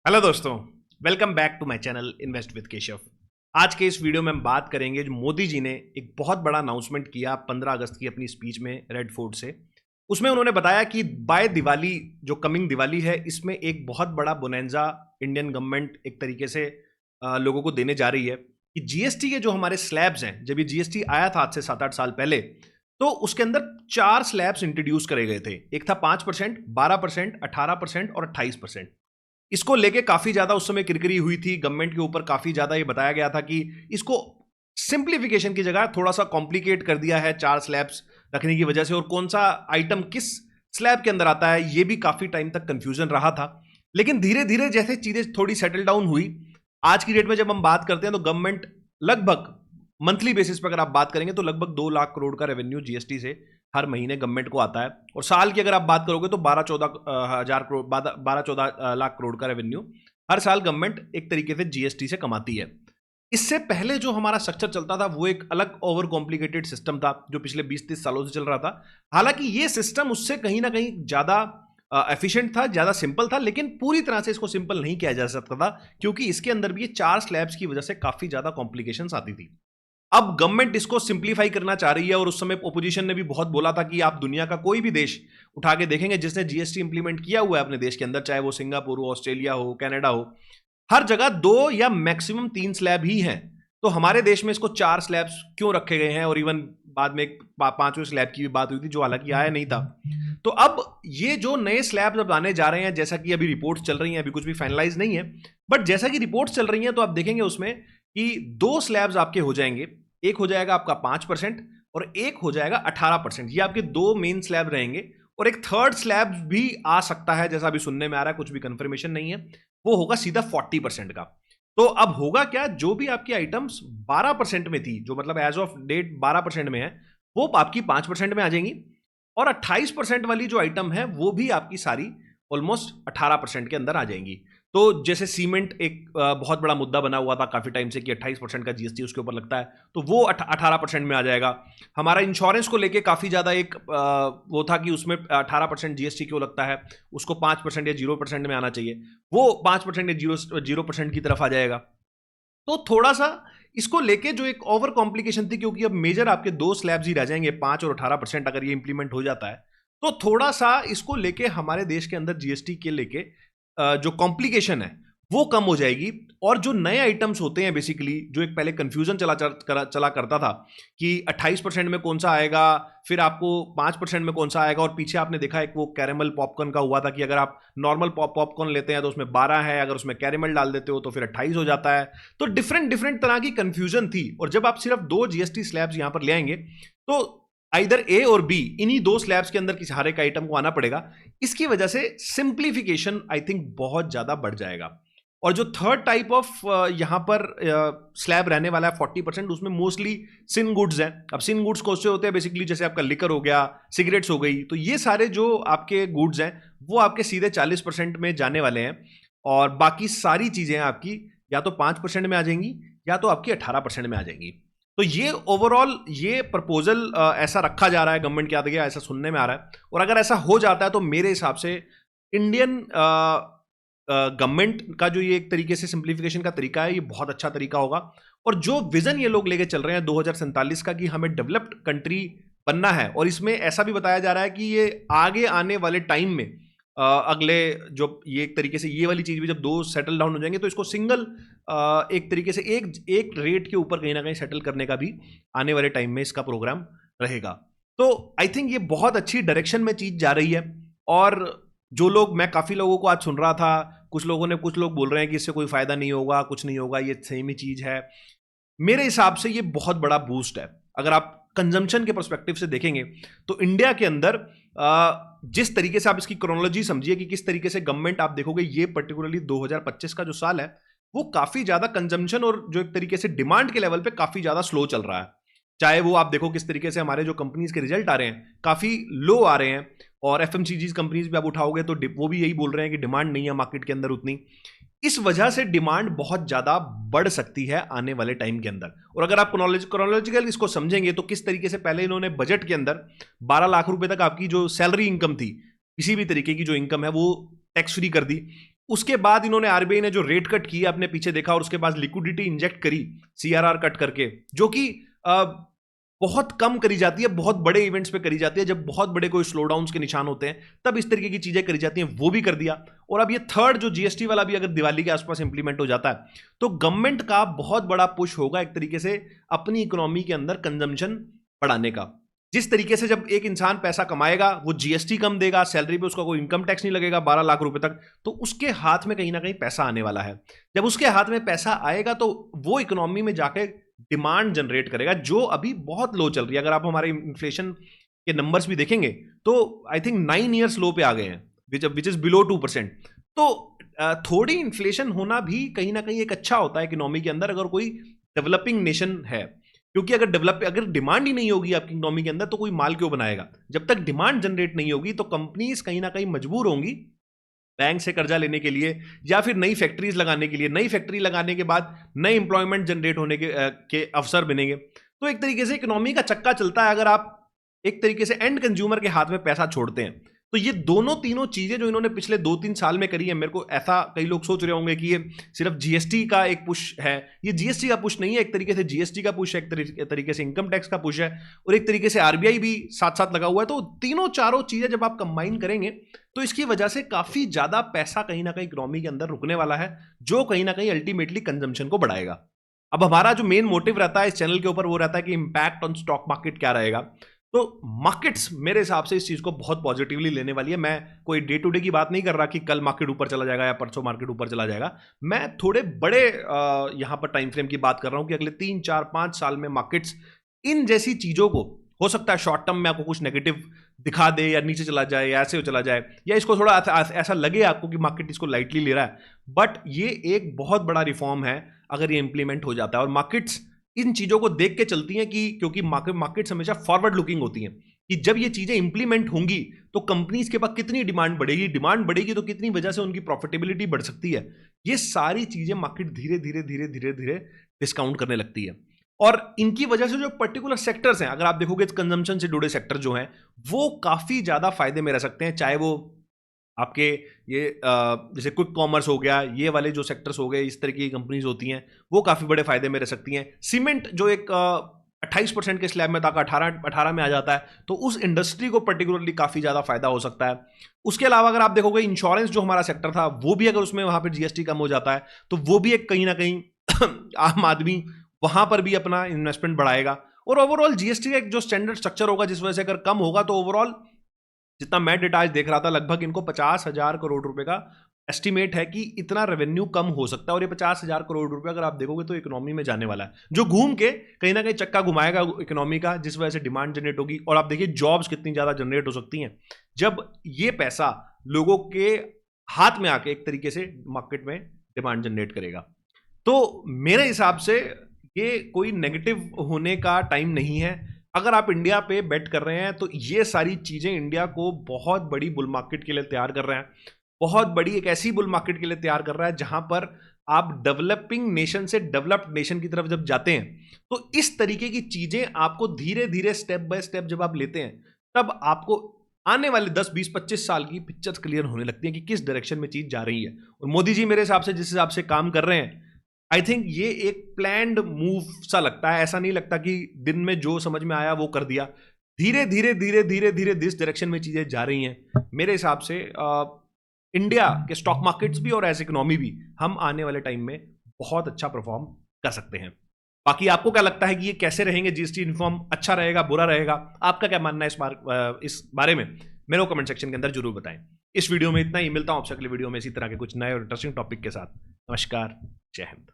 Hello दोस्तों, welcome back to my channel invest with Keshav. आज के इस वीडियो में हम बात करेंगे जो मोदी जी ने एक बहुत बड़ा अनाउंसमेंट किया 15 अगस्त की अपनी स्पीच में रेड फोर्ट से। उसमें उन्होंने बताया कि बाय दिवाली, जो कमिंग दिवाली है, इसमें एक बहुत बड़ा बोनेंजा इंडियन गवर्नमेंट एक तरीके से लोगों को देने जा रही है कि जीएसटी के जो हमारे स्लैब्स हैं, जब ये जीएसटी आया था आज से 7-8 साल पहले, तो उसके अंदर 4 स्लैब्स इंट्रोड्यूस करे गए थे। एक था 5%, 12%, 18% और 28%। इसको लेके काफी ज्यादा उस समय किरकिरी हुई थी गवर्नमेंट के ऊपर। काफी ज्यादा ये बताया गया था कि इसको सिंप्लीफिकेशन की जगह थोड़ा सा कॉम्प्लिकेट कर दिया है 4 स्लैब्स रखने की वजह से, और कौन सा आइटम किस स्लैब के अंदर आता है ये भी काफी टाइम तक कंफ्यूजन रहा था। लेकिन धीरे धीरे जैसे चीजें थोड़ी सेटल डाउन हुई, आज की डेट में जब हम बात करते हैं तो गवर्नमेंट लगभग मंथली बेसिस पर अगर आप बात करेंगे तो लगभग 2 लाख करोड़ का रेवेन्यू जीएसटी से हर महीने गवर्नमेंट को आता है। और साल की अगर आप बात करोगे तो 12-14 हजार करोड़, 12-14 लाख करोड़ का रेवेन्यू हर साल गवर्नमेंट एक तरीके से जीएसटी से कमाती है। इससे पहले जो हमारा स्ट्रक्चर चलता था वो एक अलग ओवर कॉम्प्लिकेटेड सिस्टम था जो पिछले 20-30 सालों से चल रहा था। हालांकि ये सिस्टम उससे कहीं ना कहीं ज्यादा एफिशिएंट था, ज्यादा सिंपल था, लेकिन पूरी तरह से इसको सिंपल नहीं किया जा सकता था क्योंकि इसके अंदर भी ये 4 स्लैब्स की वजह से काफी ज्यादा कॉम्प्लिकेशंस आती थी। अब गवर्नमेंट इसको सिंप्लीफाई करना चाह रही है और उस समय ओपोजिशन ने भी बहुत बोला था कि आप दुनिया का कोई भी देश उठा के देखेंगे जिसने जीएसटी इंप्लीमेंट किया हुआ है अपने देश के अंदर, चाहे वो सिंगापुर हो, ऑस्ट्रेलिया हो, कनाडा हो, हर जगह 2 या मैक्सिमम 3 स्लैब ही हैं। तो हमारे देश में इसको 4 स्लैब्स क्यों रखे गए हैं? और इवन बाद में एक 5वें स्लैब की भी बात हुई थी जो हालांकि आया नहीं था। तो अब ये जो नए स्लैब अब आने जा रहे हैं, जैसा कि अभी रिपोर्ट्स चल रही हैं, अभी कुछ भी फाइनलाइज नहीं है, बट जैसा कि रिपोर्ट्स चल रही हैं तो आप देखेंगे उसमें कि 2 स्लैब्स आपके हो जाएंगे। एक हो जाएगा आपका 5% और एक हो जाएगा 18%। ये आपके 2 मेन स्लैब रहेंगे और एक थर्ड स्लैब भी आ सकता है, जैसा अभी सुनने में आ रहा है, कुछ भी कंफर्मेशन नहीं है। वो होगा सीधा 40% का। तो अब होगा क्या, जो भी आपकी आइटम्स 12% में थी, जो मतलब एज ऑफ डेट 12% में है, वो आपकी 5% में आ जाएंगी। और 28% वाली जो आइटम है वो भी आपकी सारी ऑलमोस्ट 18% के अंदर आ जाएंगी। तो जैसे सीमेंट एक बहुत बड़ा मुद्दा बना हुआ था काफी टाइम से कि 28% का जीएसटी उसके ऊपर लगता है, तो वो 18% में आ जाएगा। हमारा इंश्योरेंस को लेके काफी ज्यादा एक वो था कि उसमें 18% जीएसटी क्यों लगता है, उसको 5% या 0% में आना चाहिए, वो 5% या 0% की तरफ आ जाएगा। तो थोड़ा सा इसको लेके जो एक ओवर कॉम्प्लिकेशन थी, क्योंकि अब मेजर आपके 2 स्लैब्स ही रह जाएंगे, 5 और 18%, अगर ये इंप्लीमेंट हो जाता है तो थोड़ा सा इसको लेके हमारे देश के अंदर जीएसटी के लेके जो कॉम्प्लिकेशन है वो कम हो जाएगी। और जो नए आइटम्स होते हैं बेसिकली, जो एक पहले कंफ्यूजन चला करता था कि 28% में कौन सा आएगा, फिर आपको 5% में कौन सा आएगा, और पीछे आपने देखा एक वो कैरेमल पॉपकॉर्न का हुआ था कि अगर आप नॉर्मल पॉपकॉर्न लेते हैं तो उसमें 12 है, अगर उसमें कैरेमल डाल देते हो तो फिर 28 हो जाता है। तो डिफरेंट डिफरेंट तरह की कंफ्यूजन थी। और जब आप सिर्फ 2 जीएसटी स्लैब्स यहां पर ले आएंगे तो आइदर ए और बी, इन्हीं 2 स्लैब्स के अंदर किसी हर एक आइटम को आना पड़ेगा। इसकी वजह से सिंप्लीफिकेशन आई थिंक बहुत ज्यादा बढ़ जाएगा। और जो थर्ड टाइप ऑफ यहां पर स्लैब रहने वाला है 40%, उसमें मोस्टली सिन गुड्स हैं। अब सिन गुड्स कौन से होते हैं? बेसिकली जैसे आपका लिकर हो गया, सिगरेट्स हो गई, तो ये सारे जो आपके गुड्स हैं वो आपके सीधे 40% में जाने वाले हैं। और बाकी सारी चीजें आपकी या तो 5% में आ जाएंगी या तो आपकी 18% में आ जाएंगी। तो ये ओवरऑल ये प्रपोजल ऐसा रखा जा रहा है गवर्नमेंट के आगे, ऐसा सुनने में आ रहा है। और अगर ऐसा हो जाता है तो मेरे हिसाब से इंडियन गवर्नमेंट का जो ये एक तरीके से सिंप्लीफिकेशन का तरीका है, ये बहुत अच्छा तरीका होगा। और जो विजन ये लोग लेके चल रहे हैं 2047 का कि हमें डेवलप्ड कंट्री बनना है, और इसमें ऐसा भी बताया जा रहा है कि ये आगे आने वाले टाइम में अगले जो ये एक तरीके से ये वाली चीज भी जब 2 सेटल डाउन हो जाएंगे तो इसको सिंगल एक तरीके से एक रेट के ऊपर कहीं ना कहीं सेटल करने का भी आने वाले टाइम में इसका प्रोग्राम रहेगा। तो आई थिंक ये बहुत अच्छी डायरेक्शन में चीज जा रही है। और जो लोग, मैं काफी लोगों को आज सुन रहा था, कुछ लोग बोल रहे हैं कि इससे कोई फायदा नहीं होगा, कुछ नहीं होगा, ये सेम ही चीज है। मेरे हिसाब से ये बहुत बड़ा बूस्ट है। अगर आप कंजम्पशन के पर्सपेक्टिव से देखेंगे तो इंडिया के अंदर जिस तरीके से आप इसकी क्रोनोलॉजी समझिए कि किस तरीके से गवर्नमेंट, आप देखोगे ये पर्टिकुलरली 2025 का जो साल है वो काफी ज्यादा कंजम्पशन और जो एक तरीके से डिमांड के लेवल पे काफी ज्यादा स्लो चल रहा है। चाहे वो आप देखो किस तरीके से हमारे जो कंपनीज के रिजल्ट आ रहे हैं काफी लो आ रहे हैं, और एफएमसीजी कंपनीज भी आप उठाओगे तो वो भी यही बोल रहे हैं कि डिमांड नहीं है मार्केट के अंदर उतनी। इस वजह से डिमांड बहुत ज्यादा बढ़ सकती है आने वाले टाइम के अंदर। और अगर आप क्रोनोलॉजिकल इसको समझेंगे तो किस तरीके से पहले इन्होंने बजट के अंदर 12 लाख रुपए तक आपकी जो सैलरी इनकम थी, किसी भी तरीके की जो इनकम है वो टैक्स फ्री कर दी। उसके बाद इन्होंने आरबीआई ने जो रेट कट किया अपने पीछे देखा और उसके बाद लिक्विडिटी इंजेक्ट करी सीआरआर कट करके, जो कि बहुत कम करी जाती है, बहुत बड़े इवेंट्स पे करी जाती है, जब बहुत बड़े कोई स्लोडाउन के निशान होते हैं तब इस तरीके की चीजें करी जाती हैं, वो भी कर दिया। और अब ये थर्ड जो जीएसटी वाला भी अगर दिवाली के आसपास इंप्लीमेंट हो जाता है तो गवर्नमेंट का बहुत बड़ा पुश होगा एक तरीके से अपनी इकोनॉमी के अंदर कंजम्पशन बढ़ाने का। जिस तरीके से जब एक इंसान पैसा कमाएगा वो जीएसटी कम देगा, सैलरी पे उसका कोई इनकम टैक्स नहीं लगेगा 12 लाख रुपए तक, तो उसके हाथ में कहीं ना कहीं पैसा आने वाला है। जब उसके हाथ में पैसा आएगा तो वो इकोनॉमी में जाके डिमांड जनरेट करेगा, जो अभी बहुत लो चल रही है। अगर आप हमारे इन्फ्लेशन के नंबर्स भी देखेंगे तो आई थिंक 9 ईयर्स लो पे आ गए हैं, विच इज बिलो 2%। तो थोड़ी इन्फ्लेशन होना भी कहीं ना कहीं एक अच्छा होता है इकोनॉमी के अंदर, अगर कोई डेवलपिंग नेशन है। क्योंकि अगर डिमांड ही नहीं होगी आपकी इकोनॉमी के अंदर तो कोई माल क्यों बनाएगा। जब तक डिमांड जनरेट नहीं होगी तो कंपनीज कहीं ना कहीं मजबूर होंगी बैंक से कर्जा लेने के लिए या फिर नई फैक्ट्रीज लगाने के लिए। नई फैक्ट्री लगाने के बाद नए इंप्लॉयमेंट जनरेट होने के अवसर बनेंगे। तो एक तरीके से इकोनॉमी का चक्का चलता है अगर आप एक तरीके से एंड कंज्यूमर के हाथ में पैसा छोड़ते हैं। तो ये दोनों तीनों चीजें जो इन्होंने पिछले 2-3 साल में करी है, मेरे को ऐसा कई लोग सोच रहे होंगे कि ये सिर्फ जीएसटी का एक पुश है, ये जीएसटी का पुश नहीं है। एक तरीके से जीएसटी का पुश है, एक तरीके से इनकम टैक्स का पुश है और एक तरीके से आरबीआई भी साथ साथ लगा हुआ है। तो तीनों चारों चीजें जब आप कंबाइन करेंगे तो इसकी वजह से काफी ज्यादा पैसा कहीं ना कहीं इकोनॉमी के अंदर रुकने वाला है, जो कहीं ना कहीं अल्टीमेटली कंजम्पशन को बढ़ाएगा। अब हमारा जो मेन मोटिव रहता है इस चैनल के ऊपर वो रहता है कि इंपैक्ट ऑन स्टॉक मार्केट क्या रहेगा। तो मार्केट्स मेरे हिसाब से इस चीज को बहुत पॉजिटिवली लेने वाली है। मैं कोई डे टू डे की बात नहीं कर रहा कि कल मार्केट ऊपर चला जाएगा या परसों मार्केट ऊपर चला जाएगा। मैं थोड़े बड़े यहां पर टाइम फ्रेम की बात कर रहा हूं कि अगले 3-4-5 साल में मार्केट्स इन जैसी चीजों को, हो सकता है शॉर्ट टर्म में आपको कुछ नेगेटिव दिखा दे या नीचे चला जाए या ऐसे चला जाए या इसको थोड़ा ऐसा लगे आपको कि मार्केट इसको लाइटली ले रहा है, बट ये एक बहुत बड़ा रिफॉर्म है अगर ये इंप्लीमेंट हो जाता है। और मार्केट्स इन चीजों को देख के चलती हैं कि क्योंकि मार्केट्स हमेशा फॉरवर्ड लुकिंग होती हैं कि जब ये चीजें इंप्लीमेंट होंगी तो कंपनीज के पास कितनी डिमांड बढ़ेगी तो कितनी वजह से उनकी प्रॉफिटेबिलिटी बढ़ सकती है। ये सारी चीजें मार्केट धीरे धीरे धीरे धीरे धीरे डिस्काउंट करने लगती है। और इनकी वजह से जो पर्टिकुलर सेक्टर्स हैं, अगर आप देखोगे कंजम्पशन से जुड़े सेक्टर जो हैं वो काफी ज्यादा फायदे में रह सकते हैं। चाहे वो आपके ये जैसे क्विक कॉमर्स हो गया, ये वाले जो सेक्टर्स हो गए, इस तरह की कंपनीज होती हैं वो काफी बड़े फायदे में रह सकती हैं। सीमेंट जो एक 28% के स्लैब में था 18 में आ जाता है, तो उस इंडस्ट्री को पर्टिकुलरली काफी ज्यादा फायदा हो सकता है। उसके अलावा अगर आप देखोगे इंश्योरेंस जो हमारा सेक्टर था वो भी अगर उसमें वहां पर जीएसटी कम हो जाता है तो वो भी एक कहीं ना कहीं आम आदमी वहां पर भी अपना इन्वेस्टमेंट बढ़ाएगा। और ओवरऑल जीएसटी का एक जो स्टैंडर्ड स्ट्रक्चर होगा जिस वजह से अगर कम होगा तो ओवरऑल जितना मैं डेटा आज देख रहा था लगभग इनको 50,000 करोड़ रुपए का एस्टिमेट है कि इतना रेवेन्यू कम हो सकता है। और ये 50,000 करोड़ रुपए अगर आप देखोगे तो इकोनॉमी में जाने वाला है, जो घूम के कहीं ना कहीं चक्का घुमाएगा इकोनॉमी का, जिस वजह से डिमांड जनरेट होगी। और आप देखिए जॉब्स कितनी ज्यादा जनरेट हो सकती हैं जब ये पैसा लोगों के हाथ में आके एक तरीके से मार्केट में डिमांड जनरेट करेगा। तो मेरे हिसाब से ये कोई नेगेटिव होने का टाइम नहीं है। अगर आप इंडिया पे बेट कर रहे हैं तो ये सारी चीजें इंडिया को बहुत बड़ी बुल मार्केट के लिए तैयार कर रहे हैं, बहुत बड़ी एक ऐसी बुल मार्केट के लिए तैयार कर रहा है जहां पर आप डेवलपिंग नेशन से डेवलप्ड नेशन की तरफ जब जाते हैं तो इस तरीके की चीजें आपको धीरे धीरे स्टेप बाय स्टेप जब आप लेते हैं तब आपको आने वाले 10-20-25 साल की पिक्चर्स क्लियर होने लगती है कि किस डायरेक्शन में चीज जा रही है। और मोदी जी मेरे हिसाब से जिस हिसाब से काम कर रहे हैं, आई थिंक ये एक प्लान्ड मूव सा लगता है। ऐसा नहीं लगता कि दिन में जो समझ में आया वो कर दिया। धीरे धीरे धीरे धीरे धीरे जिस डायरेक्शन में चीजें जा रही हैं, मेरे हिसाब से इंडिया के स्टॉक मार्केट्स भी और एज इकोनॉमी भी हम आने वाले टाइम में बहुत अच्छा परफॉर्म कर सकते हैं। बाकी आपको क्या लगता है कि ये कैसे रहेंगे, जीएसटी रिफॉर्म अच्छा रहेगा, बुरा रहेगा? आपका क्या मानना है इस बारे में? मेरे को कमेंट सेक्शन के अंदर जरूर बताएं। इस वीडियो में इतना ही, मिलता हूं आपसे अगले वीडियो में इसी तरह के कुछ नए और इंटरेस्टिंग टॉपिक के साथ। नमस्कार, जय हिंद।